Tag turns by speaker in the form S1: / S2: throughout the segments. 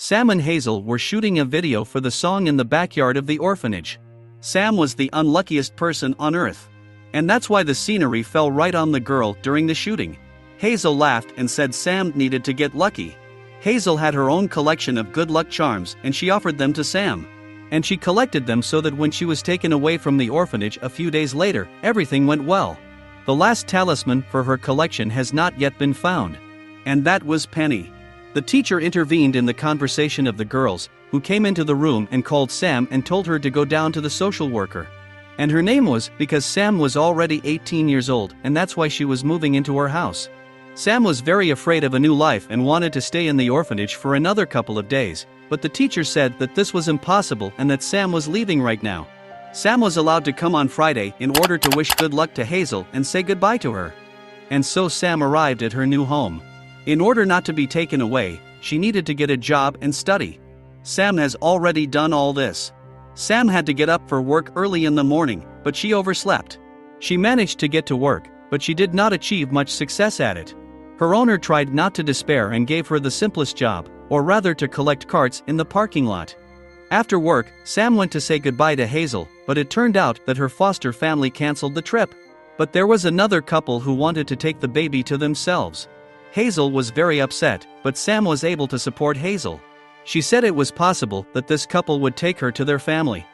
S1: Sam and Hazel were shooting a video for the song in the backyard of the orphanage. Sam was the unluckiest person on earth. And that's why the scenery fell right on the girl during the shooting. Hazel laughed and said Sam needed to get lucky. Hazel had her own collection of good luck charms and she offered them to Sam. And she collected them so that when she was taken away from the orphanage a few days later, everything went well. The last talisman for her collection has not yet been found. And that was Penny. The teacher intervened in the conversation of the girls, who came into the room and called Sam and told her to go down to the social worker. And her name was because Sam was already 18 years old and that's why she was moving into her house. Sam was very afraid of a new life and wanted to stay in the orphanage for another couple of days, but the teacher said that this was impossible and that Sam was leaving right now. Sam was allowed to come on Friday in order to wish good luck to Hazel and say goodbye to her. And so Sam arrived at her new home. In order not to be taken away, she needed to get a job and study. Sam has already done all this. Sam had to get up for work early in the morning, but she overslept. She managed to get to work, but she did not achieve much success at it. Her owner tried not to despair and gave her the simplest job, or rather to collect carts in the parking lot. After work, Sam went to say goodbye to Hazel, but it turned out that her foster family canceled the trip. But there was another couple who wanted to take the baby to themselves. Hazel was very upset, but Sam was able to support Hazel. She said it was possible that this couple would take her to their family.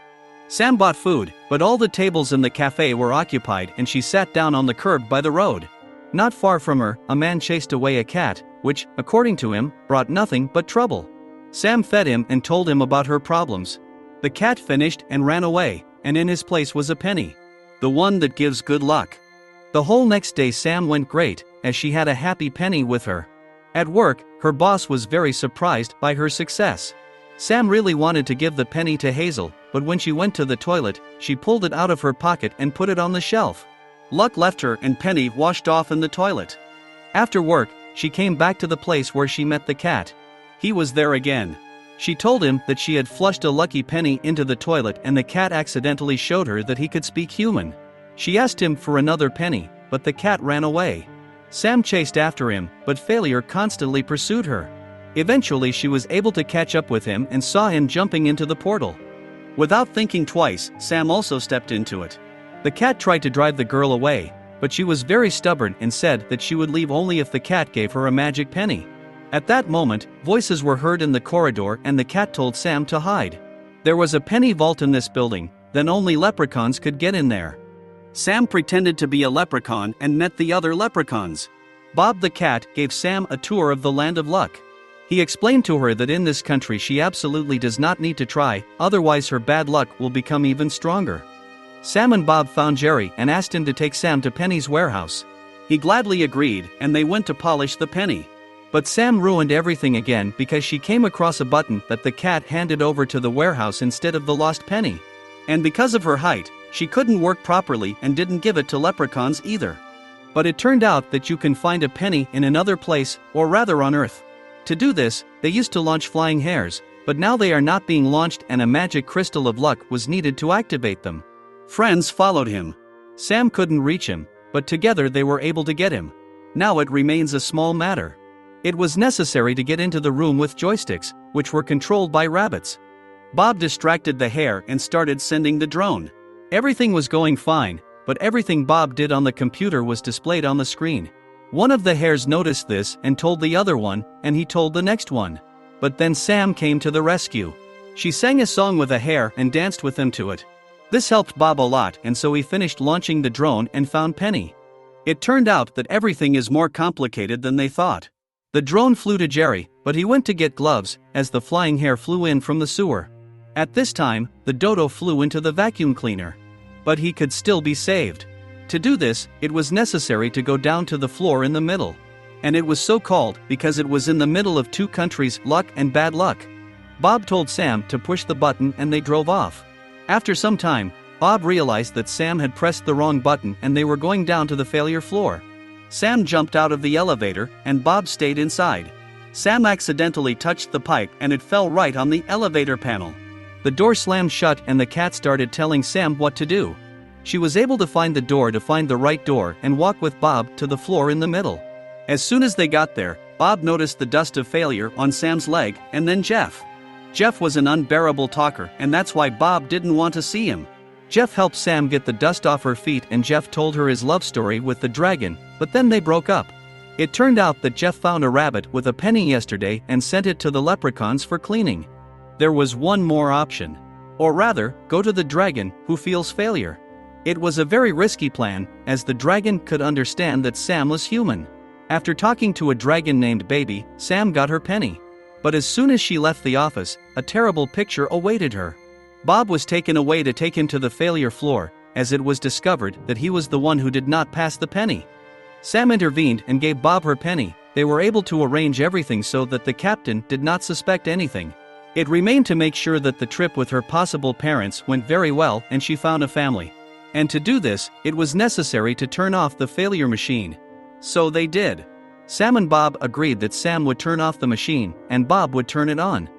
S1: Sam bought food, but all the tables in the cafe were occupied and she sat down on the curb by the road. Not far from her, a man chased away a cat, which, according to him, brought nothing but trouble. Sam fed him and told him about her problems. The cat finished and ran away, and in his place was a penny. The one that gives good luck. The whole next day Sam went great, as she had a happy penny with her. At work, her boss was very surprised by her success. Sam really wanted to give the penny to Hazel, but when she went to the toilet, she pulled it out of her pocket and put it on the shelf. Luck left her and Penny washed off in the toilet. After work, she came back to the place where she met the cat. He was there again. She told him that she had flushed a lucky penny into the toilet and the cat accidentally showed her that he could speak human. She asked him for another penny, but the cat ran away. Sam chased after him, but failure constantly pursued her. Eventually she was able to catch up with him and saw him jumping into the portal. Without thinking twice, Sam also stepped into it. The cat tried to drive the girl away, but she was very stubborn and said that she would leave only if the cat gave her a magic penny. At that moment, voices were heard in the corridor and the cat told Sam to hide. There was a penny vault in this building, then only leprechauns could get in there. Sam pretended to be a leprechaun and met the other leprechauns. Bob the cat gave Sam a tour of the land of luck. He explained to her that in this country she absolutely does not need to try, otherwise her bad luck will become even stronger. Sam and Bob found Jerry and asked him to take Sam to Penny's warehouse. He gladly agreed and they went to polish the penny. But Sam ruined everything again because she came across a button that the cat handed over to the warehouse instead of the lost penny. And because of her height, she couldn't work properly and didn't give it to leprechauns either. But it turned out that you can find a penny in another place, or rather on Earth. To do this, they used to launch flying hairs, but now they are not being launched and a magic crystal of luck was needed to activate them. Friends followed him. Sam couldn't reach him, but together they were able to get him. Now it remains a small matter. It was necessary to get into the room with joysticks, which were controlled by rabbits. Bob distracted the hare and started sending the drone. Everything was going fine, but everything Bob did on the computer was displayed on the screen. One of the hares noticed this and told the other one, and he told the next one. But then Sam came to the rescue. She sang a song with a hare and danced with him to it. This helped Bob a lot and so he finished launching the drone and found Penny. It turned out that everything is more complicated than they thought. The drone flew to Jerry, but he went to get gloves, as the flying hare flew in from the sewer. At this time, the dodo flew into the vacuum cleaner. But he could still be saved. To do this, it was necessary to go down to the floor in the middle. And it was so called because it was in the middle of two countries, luck and bad luck. Bob told Sam to push the button and they drove off. After some time, Bob realized that Sam had pressed the wrong button and they were going down to the failure floor. Sam jumped out of the elevator and Bob stayed inside. Sam accidentally touched the pipe and it fell right on the elevator panel. The door slammed shut and the cat started telling Sam what to do. She was able to find the door to find the right door and walk with Bob to the floor in the middle. As soon as they got there, Bob noticed the dust of failure on Sam's leg, and then Jeff. Jeff was an unbearable talker, and that's why Bob didn't want to see him. Jeff helped Sam get the dust off her feet, and Jeff told her his love story with the dragon, but then they broke up. It turned out that Jeff found a rabbit with a penny yesterday and sent it to the leprechauns for cleaning. There was one more option. Or rather, go to the dragon, who feels failure. It was a very risky plan, as the dragon could understand that Sam was human. After talking to a dragon named Baby, Sam got her penny. But as soon as she left the office, a terrible picture awaited her. Bob was taken away to take him to the failure floor, as it was discovered that he was the one who did not pass the penny. Sam intervened and gave Bob her penny. They were able to arrange everything so that the captain did not suspect anything. It remained to make sure that the trip with her possible parents went very well and she found a family. And to do this, it was necessary to turn off the failure machine. So they did. Sam and Bob agreed that Sam would turn off the machine and Bob would turn it on.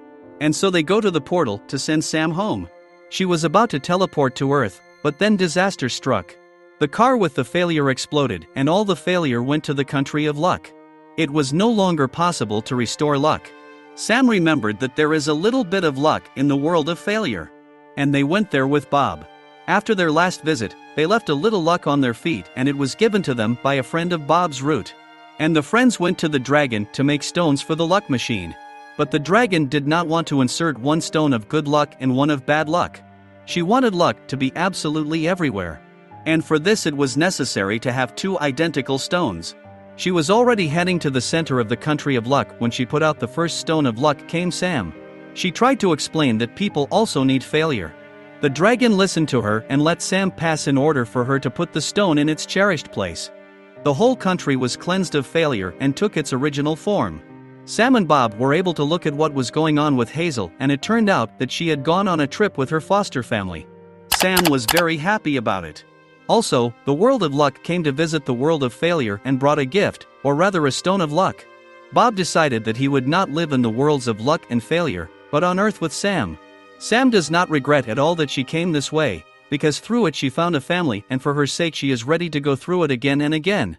S1: And so they go to the portal to send Sam home. She was about to teleport to Earth, but then disaster struck. The car with the failure exploded and all the failure went to the country of luck. It was no longer possible to restore luck. Sam remembered that there is a little bit of luck in the world of failure. And they went there with Bob. After their last visit, they left a little luck on their feet and it was given to them by a friend of Bob's route. And the friends went to the dragon to make stones for the luck machine. But the dragon did not want to insert one stone of good luck and one of bad luck. She wanted luck to be absolutely everywhere. And for this it was necessary to have two identical stones. She was already heading to the center of the country of luck when she put out the first stone of luck came Sam. She tried to explain that people also need failure. The dragon listened to her and let Sam pass in order for her to put the stone in its cherished place. The whole country was cleansed of failure and took its original form. Sam and Bob were able to look at what was going on with Hazel, and it turned out that she had gone on a trip with her foster family. Sam was very happy about it. Also, the world of luck came to visit the world of failure and brought a gift, or rather a stone of luck. Bob decided that he would not live in the worlds of luck and failure, but on Earth with Sam. Sam does not regret at all that she came this way, because through it she found a family and for her sake she is ready to go through it again and again.